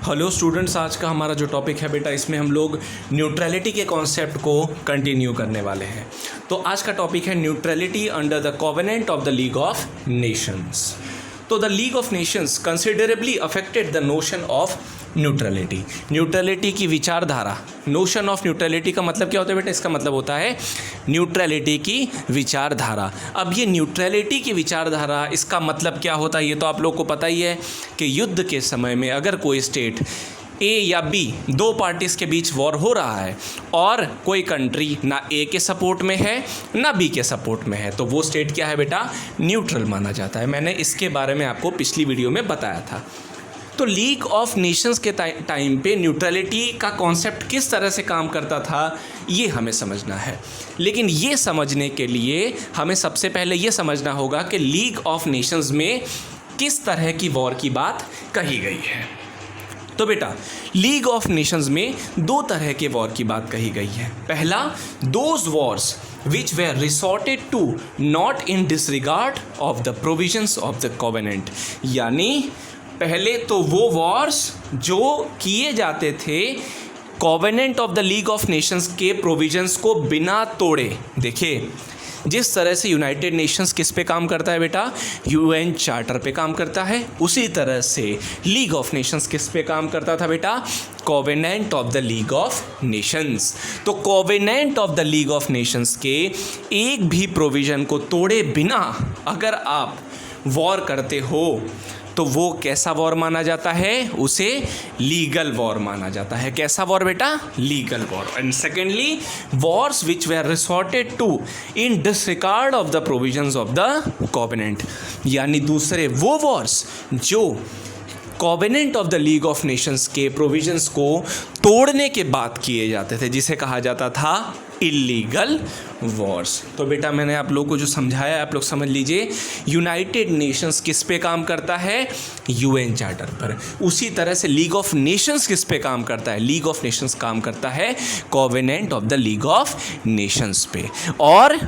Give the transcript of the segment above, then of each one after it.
Hello students, आज का हमारा जो टॉपिक है बेटा, इसमें हम लोग न्यूट्रलिटी के कॉन्सेप्ट को कंटिन्यू करने वाले हैं। तो आज का टॉपिक है neutrality under the covenant of the League of Nations. तो the League of Nations considerably affected the notion of neutrality. न्यूट्रलिटी की विचारधारा, नोशन ऑफ न्यूट्रलिटी का मतलब क्या होता है बेटा? इसका मतलब होता है न्यूट्रलिटी की विचारधारा। अब ये न्यूट्रलिटी की विचारधारा, इसका मतलब क्या होता है ये तो आप लोग को पता ही है कि युद्ध के समय में अगर कोई स्टेट ए या बी, दो पार्टीज़ के बीच वॉर हो रहा है और कोई कंट्री ना ए के सपोर्ट में है ना बी के सपोर्ट में है, तो वो स्टेट क्या है बेटा? न्यूट्रल माना जाता है। मैंने इसके बारे में आपको पिछली वीडियो में बताया था। तो लीग ऑफ नेशंस के टाइम पे न्यूट्रलिटी का कॉन्सेप्ट किस तरह से काम करता था ये हमें समझना है। लेकिन ये समझने के लिए हमें सबसे पहले ये समझना होगा कि लीग ऑफ नेशंस में किस तरह की वॉर की बात कही गई है। तो बेटा, लीग ऑफ नेशंस में दो तरह के वॉर की बात कही गई है। पहला, those Wars which were resorted to not in disregard of the provisions of the covenant। यानी पहले तो वो वॉर्स जो किए जाते थे covenant of the League of Nations के प्रोविजंस को बिना तोड़े। देखिए, जिस तरह से यूनाइटेड नेशंस किस पे काम करता है बेटा? यूएन चार्टर पे काम करता है। उसी तरह से लीग ऑफ नेशंस किस पे काम करता था बेटा? Covenant of the League of Nations. तो covenant of the League of Nations के एक भी प्रोविज़न को तोड़े बिना अगर आप वॉर करते हो तो वो कैसा वॉर माना जाता है? उसे लीगल वॉर माना जाता है। कैसा वॉर बेटा? Legal war. And secondly, wars which were resorted to in disregard of the provisions of the covenant. यानी दूसरे वो वॉर्स जो covenant of the League of Nations के प्रोविजंस को तोड़ने के बाद किए जाते थे, जिसे कहा जाता था इलीगल वॉर्स। तो बेटा, मैंने आप लोगों को जो समझाया आप लोग समझ लीजिए। यूनाइटेड नेशंस किस पे काम करता है? यूएन चार्टर पर। उसी तरह से लीग ऑफ नेशंस किस पे काम करता है? लीग ऑफ नेशंस काम करता है covenant of the League of Nations पे। और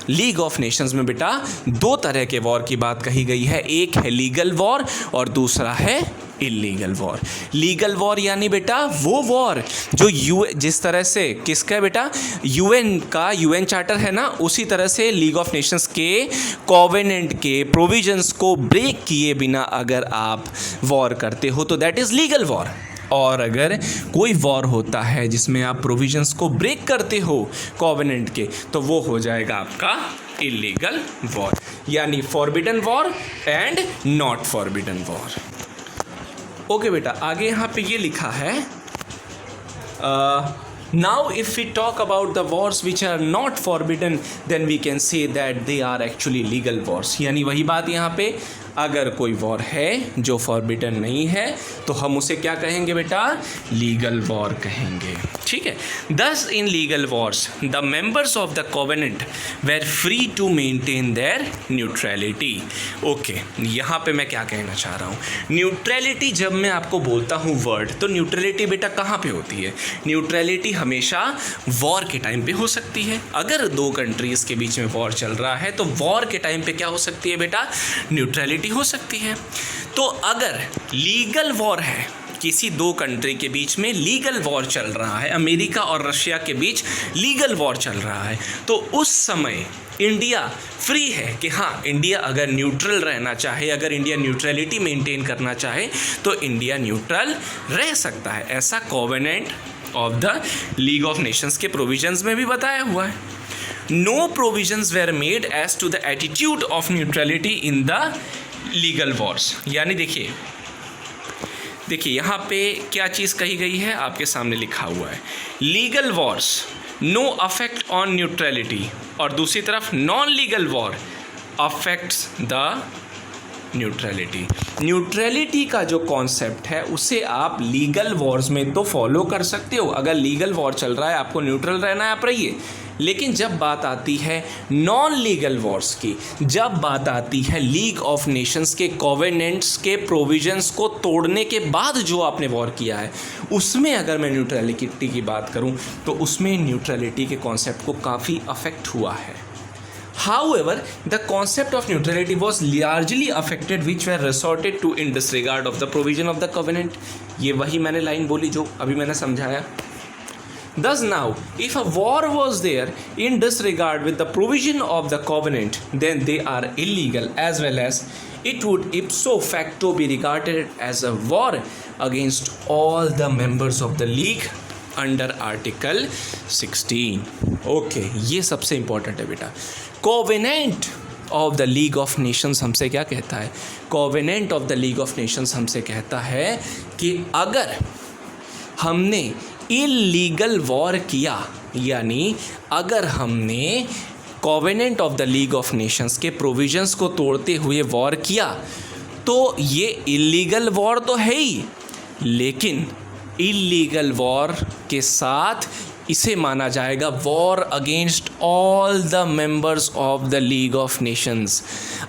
लीग ऑफ नेशंस में बेटा दो तरह के वॉर की बात कही गई है। एक है लीगल वॉर और दूसरा है इलीगल वॉर। लीगल वॉर यानी बेटा वो वॉर जो जिस तरह से किसका है बेटा? यूएन का, यूएन चार्टर है ना, उसी तरह से लीग ऑफ नेशंस के कॉवेनेंट के प्रोविजंस को ब्रेक किए बिना अगर आप वॉर करते हो तो दैट इज़ लीगल वॉर। और अगर कोई वॉर होता है जिसमें आप प्रोविजंस को ब्रेक करते हो कॉवेनेंट के, तो वो हो जाएगा आपका इलीगल वॉर, यानी forbidden war and not forbidden war. Okay बेटा, आगे यहाँ पे ये लिखा है, now if we talk about the wars which are not forbidden then we can say that they are actually legal wars. यानी वही बात यहाँ पे, अगर कोई वॉर है जो फॉरबिडन नहीं है तो हम उसे क्या कहेंगे बेटा? लीगल वॉर कहेंगे। ठीक है। Thus in legal wars the members of the covenant were free to maintain their neutrality. Okay, यहाँ पे मैं क्या कहना चाह रहा हूँ? न्यूट्रलिटी जब मैं आपको बोलता हूँ वर्ड, तो न्यूट्रलिटी बेटा कहाँ पे होती है? न्यूट्रलिटी हमेशा वॉर के टाइम पे हो सकती है। अगर दो कंट्रीज़ के बीच में वॉर चल रहा है तो वॉर के टाइम पे क्या हो सकती है बेटा? न्यूट्रलिटी हो सकती है। तो अगर लीगल वॉर है, किसी दो कंट्री के बीच में लीगल वॉर चल रहा है, अमेरिका और रशिया के बीच लीगल वॉर चल रहा है, तो उस समय इंडिया फ्री है कि हाँ, इंडिया अगर न्यूट्रल रहना चाहे, अगर इंडिया न्यूट्रलिटी मेंटेन करना चाहे तो इंडिया न्यूट्रल रह सकता है। ऐसा covenant of the League of Nations के प्रोविजंस में भी बताया हुआ है। No provisions were made as to the attitude of neutrality in the legal wars. यानी देखिए यहाँ पे क्या चीज़ कही गई है, आपके सामने लिखा हुआ है, legal wars no affect on neutrality, और दूसरी तरफ non legal war affects the neutrality. Neutrality का जो कॉन्सेप्ट है उसे आप लीगल वॉर्स में तो फॉलो कर सकते हो। अगर लीगल वॉर चल रहा है, आपको न्यूट्रल रहना है, आप रहिए। लेकिन जब बात आती है नॉन लीगल वॉर्स की, जब बात आती है लीग ऑफ नेशंस के कॉवेनेंट्स के प्रोविजंस को तोड़ने के बाद जो आपने वॉर किया है, उसमें अगर मैं न्यूट्रलिटी की बात करूं तो उसमें न्यूट्रलिटी के कॉन्सेप्ट को काफ़ी अफेक्ट हुआ है। However, the concept of neutrality was largely affected which were resorted to in disregard of the provision of the covenant. ये वही मैंने लाइन बोली जो अभी मैंने समझाया. Thus now, if a war was there in disregard with the provision of the covenant, then they are illegal, as well as it would ipso facto be regarded as a war against all the members of the league under article 16. Okay, ये सबसे important है बेटा. Covenant of the League of Nations हमसे क्या कहता है? Covenant of the League of Nations हमसे कहता है कि अगर हमने इलीगल वॉर किया, यानी अगर हमने covenant of the League of Nations के प्रोविजंस को तोड़ते हुए वॉर किया, तो ये इलीगल वॉर तो है ही, लेकिन इलीगल वॉर के साथ इसे माना जाएगा war against all the members of the League of Nations.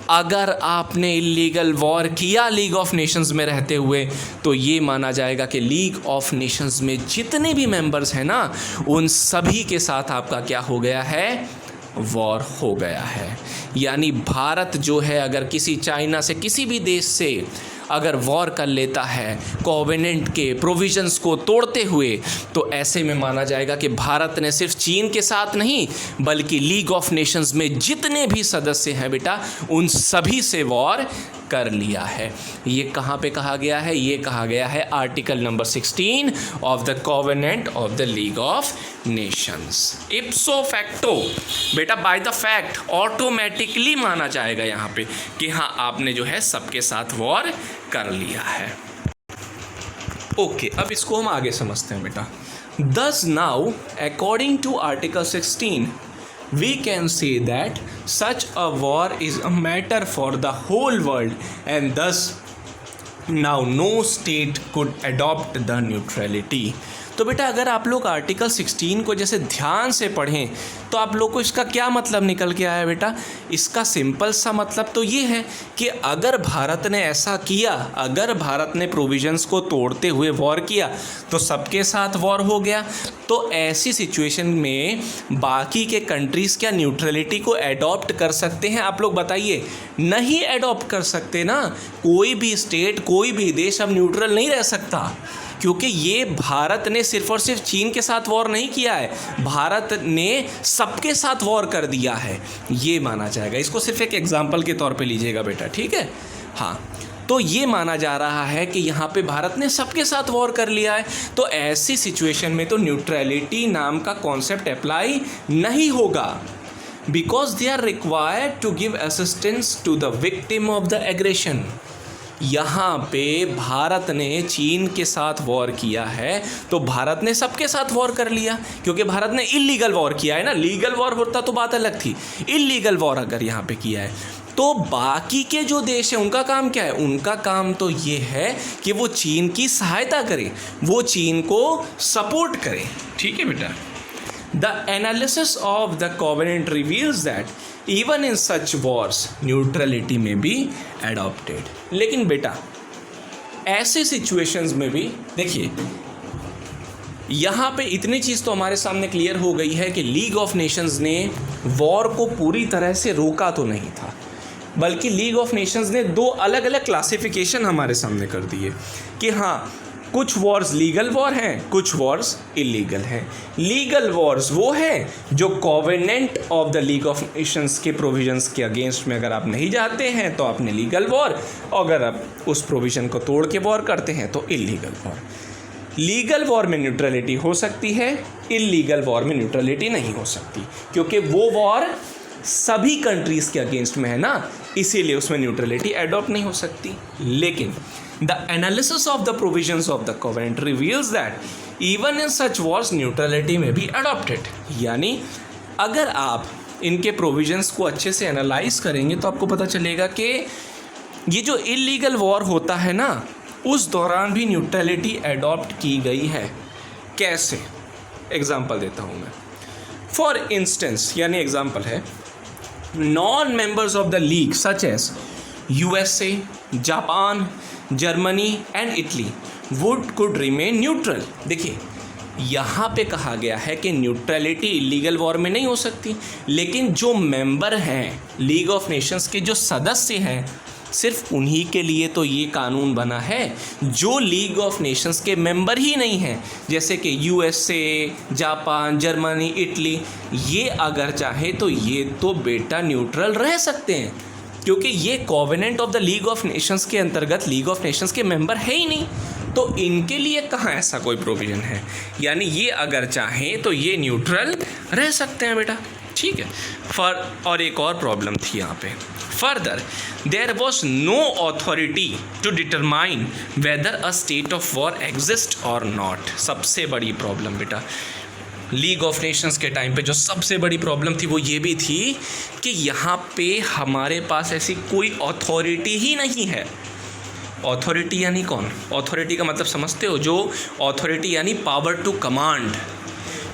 अगर आपने इलीगल वॉर किया लीग ऑफ नेशंस में रहते हुए, तो ये माना जाएगा कि लीग ऑफ नेशंस में जितने भी मेंबर्स हैं ना, उन सभी के साथ आपका क्या हो गया है? वॉर हो गया है. यानी भारत जो है अगर किसी चाइना से, किसी भी देश से अगर वॉर कर लेता है कोवेनेंट के प्रोविजंस को तोड़ते हुए, तो ऐसे में माना जाएगा कि भारत ने सिर्फ चीन के साथ नहीं, बल्कि लीग ऑफ नेशंस में जितने भी सदस्य हैं बेटा, उन सभी से वॉर कर लिया है. ये कहाँ पे कहा गया है? ये कहा गया है article number 16 of the covenant of the League of Nations. इप्सो facto बेटा, बाय द फैक्ट, ऑटोमेटिकली माना जाएगा यहाँ पे कि हाँ आपने जो है सबके साथ वॉर कर लिया है. ओके, अब इसको हम आगे समझते हैं बेटा. Thus now, according to Article 16, we can say that such a war is a matter for the whole world, and thus now no state could adopt the neutrality. तो बेटा अगर आप लोग आर्टिकल 16 को जैसे ध्यान से पढ़ें, तो आप लोग को इसका क्या मतलब निकल के आया बेटा? इसका सिंपल सा मतलब तो ये है कि अगर भारत ने ऐसा किया, अगर भारत ने प्रोविजंस को तोड़ते हुए वॉर किया, तो सबके साथ वॉर हो गया. तो ऐसी सिचुएशन में बाकी के कंट्रीज़ क्या न्यूट्रलिटी को एडॉप्ट कर सकते हैं? आप लोग बताइए. नहीं एडॉप्ट कर सकते ना. कोई भी स्टेट, कोई भी देश अब न्यूट्रल नहीं रह सकता, क्योंकि ये भारत ने सिर्फ और सिर्फ चीन के साथ वॉर नहीं किया है, भारत ने सबके साथ वॉर कर दिया है, ये माना जाएगा. इसको सिर्फ एक एग्जांपल के तौर पे लीजिएगा बेटा, ठीक है? हाँ, तो ये माना जा रहा है कि यहाँ पे भारत ने सबके साथ वॉर कर लिया है. तो ऐसी सिचुएशन में तो न्यूट्रलिटी नाम का कॉन्सेप्ट अप्लाई नहीं होगा, because they are required to give assistance to the victim of the aggression. यहाँ पे भारत ने चीन के साथ वॉर किया है, तो भारत ने सबके साथ वॉर कर लिया, क्योंकि भारत ने इलीगल वॉर किया है ना. लीगल वॉर होता तो बात अलग थी. इलीगल वॉर अगर यहाँ पे किया है, तो बाकी के जो देश हैं उनका काम क्या है? उनका काम तो ये है कि वो चीन की सहायता करें, वो चीन को सपोर्ट करें. ठीक है बेटा. The analysis of the covenant reveals that even in such wars neutrality may be adopted. लेकिन बेटा ऐसे सिचुएशंस में भी देखिए, यहाँ पे इतनी चीज़ तो हमारे सामने क्लियर हो गई है कि लीग ऑफ नेशंस ने वॉर को पूरी तरह से रोका तो नहीं था, बल्कि लीग ऑफ नेशंस ने दो अलग अलग क्लासिफिकेशन हमारे सामने कर दिए कि हाँ, कुछ वॉर्स लीगल वॉर हैं, कुछ वॉर्स इलीगल हैं. लीगल वॉर्स वो हैं जो covenant of the League of Nations के प्रोविजंस के अगेंस्ट में अगर आप नहीं जाते हैं तो आपने लीगल वॉर, और अगर आप उस प्रोविजन को तोड़ के वॉर करते हैं तो इलीगल वॉर. लीगल वॉर में न्यूट्रलिटी हो सकती है, इलीगल वॉर में न्यूट्रलिटी नहीं हो सकती, क्योंकि वो वॉर सभी कंट्रीज़ के अगेंस्ट में है ना, इसीलिए उसमें न्यूट्रलिटी एडॉप्ट नहीं हो सकती. लेकिन the analysis of the provisions of the covenant reveals that even in such wars neutrality may be adopted. यानी अगर आप इनके प्रोविजंस को अच्छे से एनालाइज करेंगे तो आपको पता चलेगा कि ये जो इलीगल वॉर होता है ना, उस दौरान भी न्यूट्रलिटी एडॉप्ट की गई है. कैसे? एग्जाम्पल देता हूँ मैं. फॉर इंस्टेंस, यानी एग्जाम्पल है, non members of the league such as USA, Japan, Germany and Italy would could remain neutral. देखिए यहाँ पे कहा गया है कि न्यूट्रलिटी इलीगल वॉर में नहीं हो सकती, लेकिन जो मेंबर हैं लीग ऑफ नेशंस के, जो सदस्य हैं, सिर्फ उन्हीं के लिए तो ये कानून बना है जो लीग ऑफ नेशंस के मेंबर ही नहीं हैं, जैसे कि यूएसए, जापान, जर्मनी, इटली। ये अगर चाहे तो ये तो बेटा न्यूट्रल रह सकते हैं, क्योंकि ये covenant of the League of Nations के अंतर्गत लीग ऑफ नेशंस के मेंबर है ही नहीं, तो इनके लिए कहाँ ऐसा कोई प्रोविज़न है। यानी ये अगर चाहें तो ये न्यूट्रल रह सकते हैं बेटा, ठीक है। और एक और प्रॉब्लम थी यहाँ पे, further there was no authority to determine whether a state of war exist or not. सबसे बड़ी प्रॉब्लम बेटा लीग ऑफ नेशंस के टाइम पे जो सबसे बड़ी प्रॉब्लम थी वो ये भी थी कि यहाँ पे हमारे पास ऐसी कोई अथॉरिटी ही नहीं है। अथॉरिटी यानी कौन? अथॉरिटी का मतलब समझते हो? जो अथॉरिटी यानी पावर टू कमांड।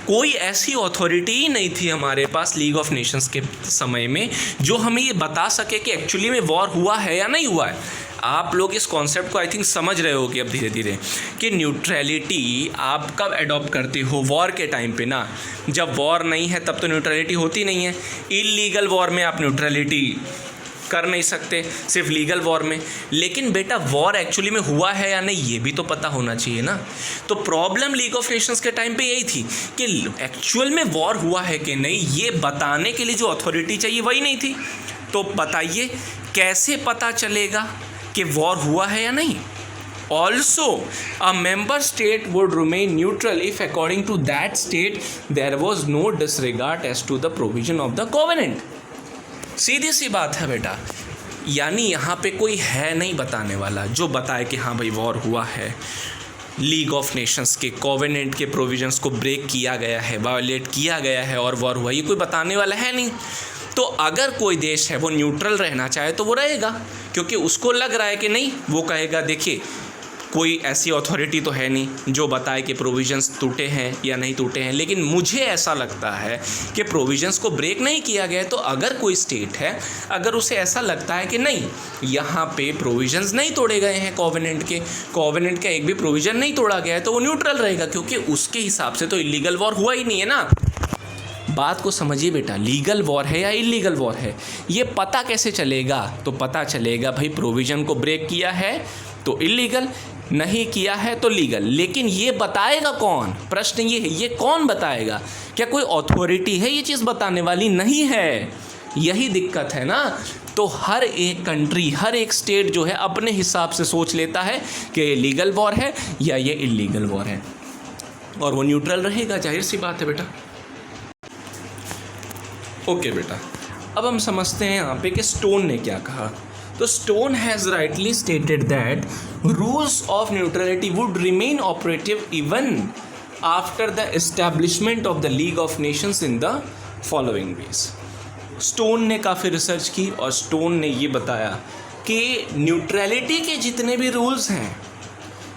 कोई ऐसी अथॉरिटी ही नहीं थी हमारे पास लीग ऑफ नेशंस के समय में जो हमें ये बता सके कि एक्चुअली में वॉर हुआ है या नहीं हुआ है। आप लोग इस कॉन्सेप्ट को आई थिंक समझ रहे हो कि अब धीरे धीरे कि न्यूट्रलिटी आप कब अडॉप्ट करते हो? वॉर के टाइम पे ना। जब वॉर नहीं है तब तो न्यूट्रलिटी होती नहीं है। इलीगल वॉर में आप न्यूट्रलिटी कर नहीं सकते, सिर्फ लीगल वॉर में। लेकिन बेटा वॉर एक्चुअली में हुआ है या नहीं ये भी तो पता होना चाहिए ना। तो प्रॉब्लम लीग ऑफ नेशंस के टाइम पे यही थी कि एक्चुअल में वॉर हुआ है कि नहीं ये बताने के लिए जो अथॉरिटी चाहिए वही नहीं थी। तो बताइए कैसे पता चलेगा कि वॉर हुआ है या नहीं? Also, a member state would remain neutral if according to that state there was no disregard as to the provision of the covenant. सीधी सी बात है बेटा, यानी यहाँ पे कोई है नहीं बताने वाला जो बताए कि हाँ भाई वॉर हुआ है, लीग ऑफ नेशंस के कोवेनेंट के प्रोविजंस को ब्रेक किया गया है, वायोलेट किया गया है और वॉर हुआ, ये कोई बताने वाला है नहीं। तो अगर कोई देश है वो न्यूट्रल रहना चाहे तो वो रहेगा, क्योंकि उसको लग रहा है कि नहीं, वो कहेगा देखिए कोई ऐसी अथॉरिटी तो है नहीं जो बताए कि प्रोविजंस टूटे हैं या नहीं टूटे हैं। लेकिन मुझे ऐसा लगता है कि प्रोविजंस को ब्रेक नहीं किया गया है। तो अगर कोई स्टेट है, अगर उसे ऐसा लगता है कि नहीं यहाँ पे प्रोविजंस नहीं तोड़े गए हैं कोवेनेंट का एक भी प्रोविज़न नहीं तोड़ा गया है, तो वो न्यूट्रल रहेगा, क्योंकि उसके हिसाब से तो इलीगल वॉर हुआ ही नहीं है ना। बात को समझिए बेटा, लीगल वॉर है या इलीगल वॉर है ये पता कैसे चलेगा? तो पता चलेगा भाई प्रोविज़न को ब्रेक किया है तो इलीगल, नहीं किया है तो लीगल। लेकिन ये बताएगा कौन? प्रश्न ये है, ये कौन बताएगा? क्या कोई अथॉरिटी है ये चीज़ बताने वाली? नहीं है, यही दिक्कत है ना। तो हर एक कंट्री, हर एक स्टेट जो है अपने हिसाब से सोच लेता है कि ये लीगल वॉर है या ये इलीगल वॉर है, और वो न्यूट्रल रहेगा, जाहिर सी बात है बेटा। ओके बेटा, अब हम समझते हैं यहाँ पे कि स्टोन ने क्या कहा। तो stone has rightly stated that rules of neutrality would remain operative even after the establishment of the League of Nations in the following veg. Stone ने काफ़ी रिसर्च की और स्टोन ने ये बताया कि न्यूट्रलिटी के जितने भी रूल्स हैं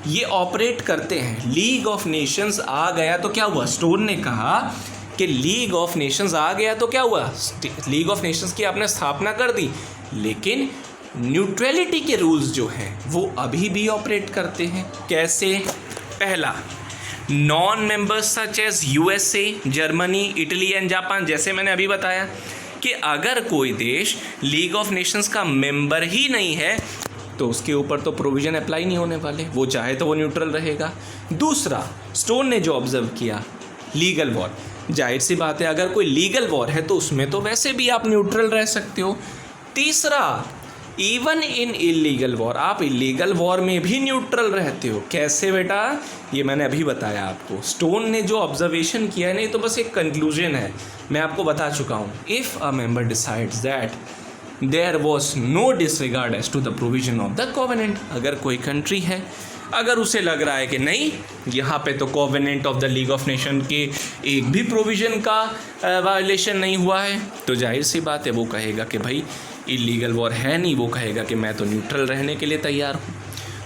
ये ऑपरेट करते हैं। लीग ऑफ नेशंस आ गया तो क्या हुआ? स्टोन ने कहा कि लीग ऑफ नेशंस आ गया तो क्या हुआ? लीग ऑफ नेशंस की आपने स्थापना कर दी, लेकिन न्यूट्रलिटी के रूल्स जो हैं वो अभी भी ऑपरेट करते हैं। कैसे? पहला, non members such as USA, Germany, Italy and Japan, जैसे मैंने अभी बताया कि अगर कोई देश लीग ऑफ नेशंस का मेंबर ही नहीं है तो उसके ऊपर तो प्रोविज़न अप्लाई नहीं होने वाले, वो चाहे तो वो न्यूट्रल रहेगा। दूसरा, स्टोन ने जो ऑब्जर्व किया, लीगल वॉर, जाहिर सी बात है अगर कोई लीगल वॉर है तो उसमें तो वैसे भी आप न्यूट्रल रह सकते हो। तीसरा, इवन इन इलीगल वॉर, आप इलीगल वॉर में भी न्यूट्रल रहते हो। कैसे बेटा? ये मैंने अभी बताया आपको। स्टोन ने जो ऑब्जर्वेशन किया है नहीं तो बस एक कंक्लूजन है, मैं आपको बता चुका हूँ। If a member decides that there was no disregard as to the provision of the covenant, अगर कोई कंट्री है अगर उसे लग रहा है कि नहीं यहाँ पे तो covenant of the League of nation के एक भी प्रोविज़न का वायलेशन नहीं हुआ है, तो जाहिर सी बात है वो कहेगा कि भाई इलीगल वॉर है नहीं, वो कहेगा कि मैं तो न्यूट्रल रहने के लिए तैयार हूँ,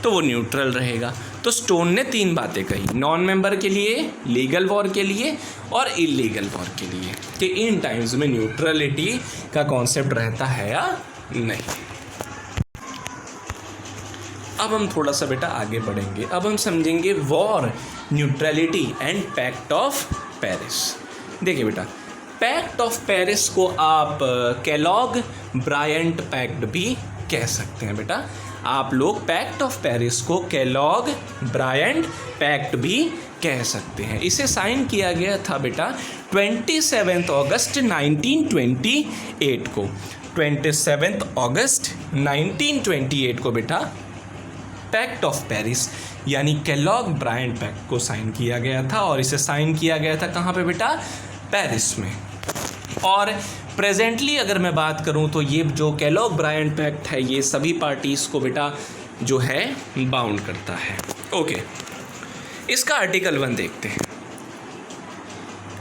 तो वो न्यूट्रल रहेगा। तो स्टोन ने 3 बातें कही, नॉन मेंबर के लिए, लीगल वॉर के लिए और इलीगल वॉर के लिए, कि इन टाइम्स में न्यूट्रलिटी का कॉन्सेप्ट रहता है या नहीं। अब हम थोड़ा सा बेटा आगे बढ़ेंगे। अब हम समझेंगे war, neutrality and pact of Paris. देखिए बेटा, पैक्ट ऑफ पेरिस को आप केलॉग ब्रायंट पैक्ट भी कह सकते हैं बेटा। आप लोग पैक्ट ऑफ पेरिस को केलॉग ब्रायंट पैक्ट भी कह सकते हैं। इसे साइन किया गया था बेटा 27 अगस्त 1928 को। 27 अगस्त 1928 को बेटा पैक्ट ऑफ पेरिस यानी केलॉग ब्रायंट पैक्ट को साइन किया गया था। और इसे साइन किया गया था कहाँ पे बेटा? पेरिस में। और प्रेजेंटली अगर मैं बात करूं तो ये जो केलॉग ब्रायंट पैक्ट है ये सभी पार्टीज़ को बेटा जो है बाउंड करता है। ओके, इसका आर्टिकल 1 देखते हैं।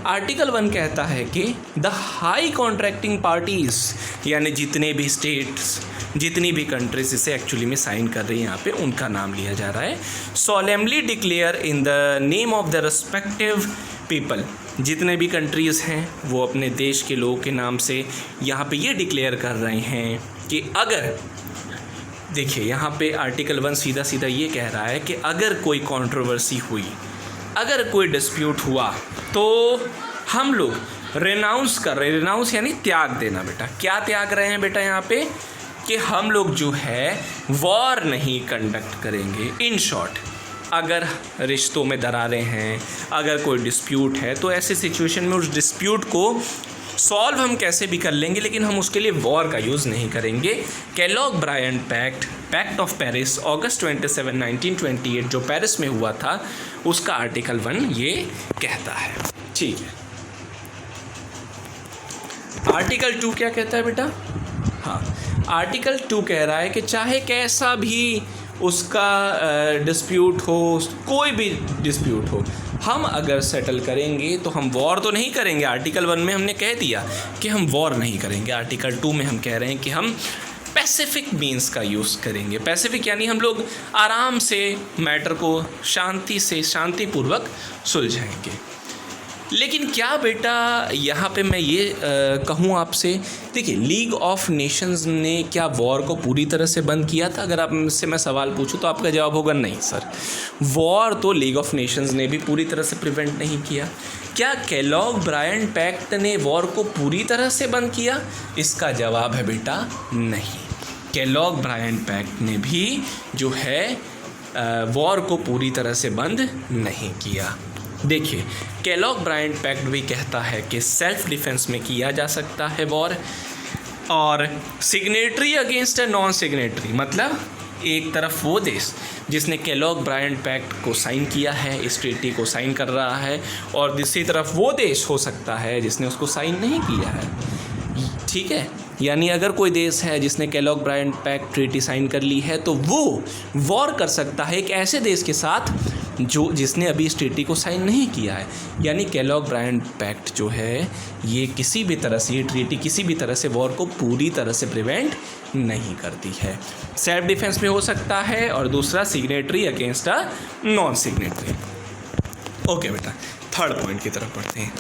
आर्टिकल 1 कहता है कि द हाई कॉन्ट्रैक्टिंग पार्टीज़ यानी जितने भी स्टेट्स, जितनी भी कंट्रीज इसे एक्चुअली में साइन कर रही हैं, यहाँ पे उनका नाम लिया जा रहा है। Solemnly declare in the name of the respective people, जितने भी कंट्रीज़ हैं वो अपने देश के लोगों के नाम से यहाँ पे ये डिक्लेयर कर रहे हैं कि अगर, देखिए यहाँ पे आर्टिकल 1 सीधा सीधा ये कह रहा है कि अगर कोई कंट्रोवर्सी हुई, अगर कोई डिस्प्यूट हुआ तो हम लोग रेनाउंस कर रहे हैं। रेनाउंस यानी त्याग देना बेटा। क्या त्याग रहे हैं बेटा यहाँ पे? कि हम लोग जो है वॉर नहीं कंडक्ट करेंगे। इन शॉर्ट, अगर रिश्तों में दरारें हैं, अगर कोई डिस्प्यूट है, तो ऐसे सिचुएशन में उस डिस्प्यूट को सॉल्व हम कैसे भी कर लेंगे, लेकिन हम उसके लिए वॉर का यूज़ नहीं करेंगे। Kellogg Briand pact, pact of Paris, अगस्त 27, 1928 जो पेरिस में हुआ था, उसका आर्टिकल 1 ये कहता है। ठीक है, आर्टिकल 2 क्या कहता है बेटा? हाँ, आर्टिकल 2 कह रहा है कि चाहे कैसा भी उसका डिस्प्यूट हो, कोई भी डिस्प्यूट हो, हम अगर सेटल करेंगे तो हम वॉर तो नहीं करेंगे। आर्टिकल 1 में हमने कह दिया कि हम वॉर नहीं करेंगे। आर्टिकल 2 में हम कह रहे हैं कि हम पैसिफिक मीन्स का यूज़ करेंगे। पैसिफिक यानी हम लोग आराम से मैटर को शांति से, शांतिपूर्वक सुलझाएंगे। लेकिन क्या बेटा यहाँ पे मैं ये कहूँ आपसे, देखिए लीग ऑफ नेशंस ने क्या वॉर को पूरी तरह से बंद किया था? अगर आप मुझसे मैं सवाल पूछूं तो आपका जवाब होगा नहीं सर, वॉर तो लीग ऑफ नेशंस ने भी पूरी तरह से प्रिवेंट नहीं किया। क्या केलॉग ब्रायंट पैक्ट ने वॉर को पूरी तरह से बंद किया? इसका जवाब है बेटा नहीं। केलॉग ब्रायंट पैक्ट ने भी जो है वॉर को पूरी तरह से बंद नहीं किया। देखिए, केलॉग ब्रायंट पैक्ट भी कहता है कि सेल्फ डिफेंस में किया जा सकता है वॉर, और signatory against a non signatory, मतलब एक तरफ वो देश जिसने केलॉग ब्रायंट पैक्ट को साइन किया है, इस ट्रीटी को साइन कर रहा है, और दूसरी तरफ वो देश हो सकता है जिसने उसको साइन नहीं किया है। ठीक है, यानी अगर कोई देश है जिसने Kellogg Briand pact treaty sign कर ली है तो वो वॉर कर सकता है एक ऐसे देश के साथ जो जिसने अभी इस ट्रीटी को साइन नहीं किया है। यानी केलॉग ब्रायंट पैक्ट जो है ये किसी भी तरह से, ये ट्रीटी किसी भी तरह से वॉर को पूरी तरह से प्रिवेंट नहीं करती है। सेल्फ डिफेंस में हो सकता है, और दूसरा signatory against a non signatory. Okay बेटा, थर्ड पॉइंट की तरफ बढ़ते हैं।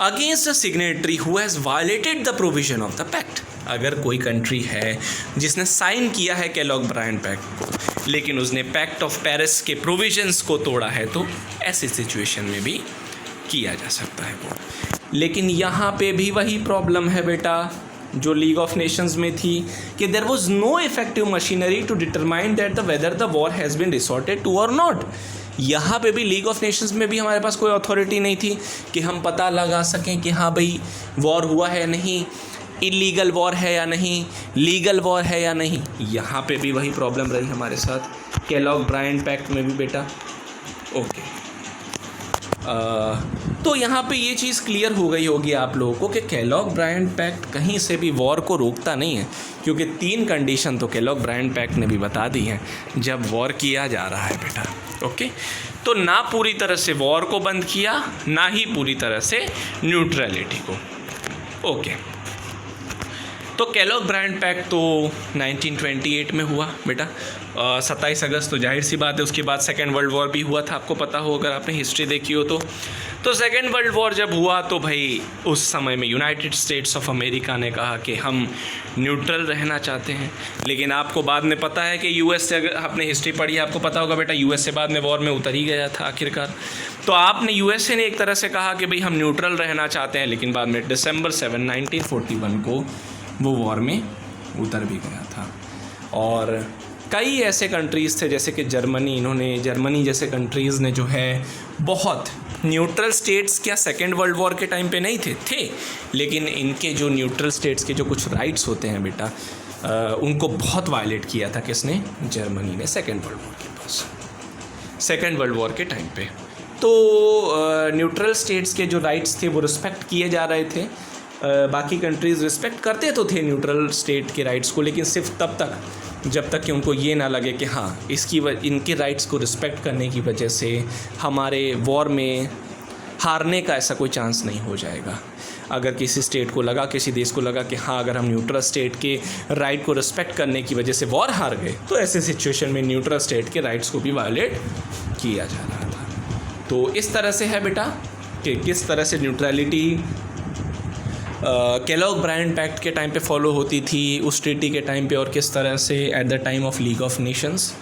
Against a signatory who has violated the provision of the pact, अगर कोई कंट्री है जिसने साइन किया है केलॉग ब्रायंट पैक्ट को, लेकिन उसने पैक्ट ऑफ पेरिस के प्रोविजंस को तोड़ा है, तो ऐसी सिचुएशन में भी किया जा सकता है वो। लेकिन यहाँ पे भी वही प्रॉब्लम है बेटा जो लीग ऑफ नेशंस में थी, कि there was no effective machinery to determine that the whether the war has been resorted to or not. यहाँ पे भी लीग ऑफ नेशंस में भी हमारे पास कोई अथॉरिटी नहीं थी कि हम पता लगा सकें कि हाँ भाई वॉर हुआ है नहीं, इलीगल वॉर है या नहीं, लीगल वॉर है या नहीं। यहाँ पे भी वही प्रॉब्लम रही हमारे साथ केलॉग ब्रायंट पैक्ट में भी बेटा। ओके, तो यहाँ पे ये चीज़ क्लियर हो गई होगी आप लोगों को कि केलॉग ब्रायंट पैक्ट कहीं से भी वॉर को रोकता नहीं है, क्योंकि 3 कंडीशन तो केलॉग ब्रायंट पैक्ट ने भी बता दी हैं जब वॉर किया जा रहा है बेटा। ओके, तो ना पूरी तरह से वॉर को बंद किया, ना ही पूरी तरह से न्यूट्रलिटी को। ओके, तो केलॉग ब्रांड पैक्ट तो 1928 में हुआ बेटा, 27 अगस्त, तो जाहिर सी बात है उसके बाद सेकेंड वर्ल्ड वॉर भी हुआ था, आपको पता हो अगर आपने हिस्ट्री देखी हो तो सेकेंड वर्ल्ड वॉर जब हुआ तो भाई उस समय में यूनाइटेड स्टेट्स ऑफ अमेरिका ने कहा कि हम न्यूट्रल रहना चाहते हैं। लेकिन आपको बाद में पता है कि यूएस से, अगर आपने हिस्ट्री पढ़ी है आपको पता होगा बेटा, यूएस से बाद में वॉर में उतर ही गया था आखिरकार। तो आपने यूएसए ने एक तरह से कहा कि भाई हम न्यूट्रल रहना चाहते हैं, लेकिन बाद में December 7, 1941 को वो वॉर में उतर भी गया था। और कई ऐसे कंट्रीज़ थे जैसे कि जर्मनी जैसे कंट्रीज़ ने जो है बहुत न्यूट्रल स्टेट्स, क्या सेकेंड वर्ल्ड वॉर के टाइम पे नहीं थे, लेकिन इनके जो न्यूट्रल स्टेट्स के जो कुछ राइट्स होते हैं बेटा, उनको बहुत वायलेट किया था किसने, जर्मनी ने सेकेंड वर्ल्ड वॉर के टाइम पे। तो न्यूट्रल स्टेट्स के जो राइट्स थे वो रिस्पेक्ट किए जा रहे थे, बाकी कंट्रीज़ रिस्पेक्ट करते तो थे न्यूट्रल स्टेट के राइट्स को, लेकिन सिर्फ तब तक जब तक कि उनको ये ना लगे कि हाँ इनके राइट्स को रिस्पेक्ट करने की वजह से हमारे वॉर में हारने का ऐसा कोई चांस नहीं हो जाएगा। अगर किसी स्टेट को लगा, किसी देश को लगा कि हाँ अगर हम न्यूट्रल स्टेट के राइट को रिस्पेक्ट करने की वजह से वॉर हार गए, तो ऐसे सिचुएशन में न्यूट्रल स्टेट के राइट्स को भी वायलेट किया जा रहा था। तो इस तरह से है बेटा कि किस तरह से न्यूट्रलिटी केलॉग ब्रांड पैक्ट के टाइम पे फॉलो होती थी उस ट्रीटी के टाइम पे, और किस तरह से at the time of league of Nations